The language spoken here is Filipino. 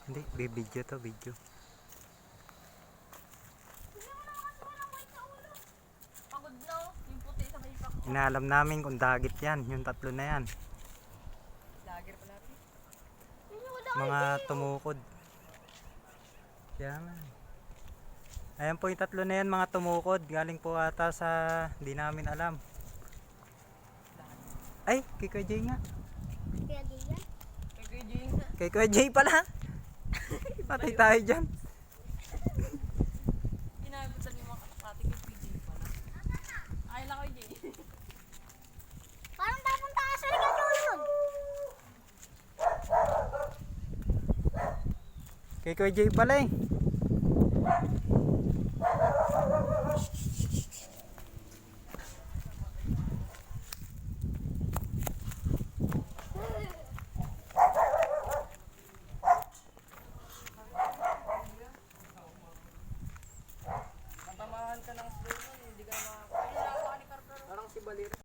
Hindi, bibidyo to, video. Pagod na, yung puti sa may ipak. Inaalam namin kung dagit yan, yung tatlo na yan. Lager pala. Mga tumukod. Kaya nga. Ayan po yung tatlo na yan, mga tumukod. Galing po ata sa, di namin alam. Ay, kay Kuya Jay nga. Kaya ganyan. Kaya Jane na. Kay Kuya Jay pala. Patay tayo dyan. Inabutan yung mga katakati kay PJ pala. Ay lang kay Jane. Parang papunta ka sa ligaw yun. Kay Kuya Jay pala eh. Matamahan ka ng slow, hindi ka makakain. Parang si Balir.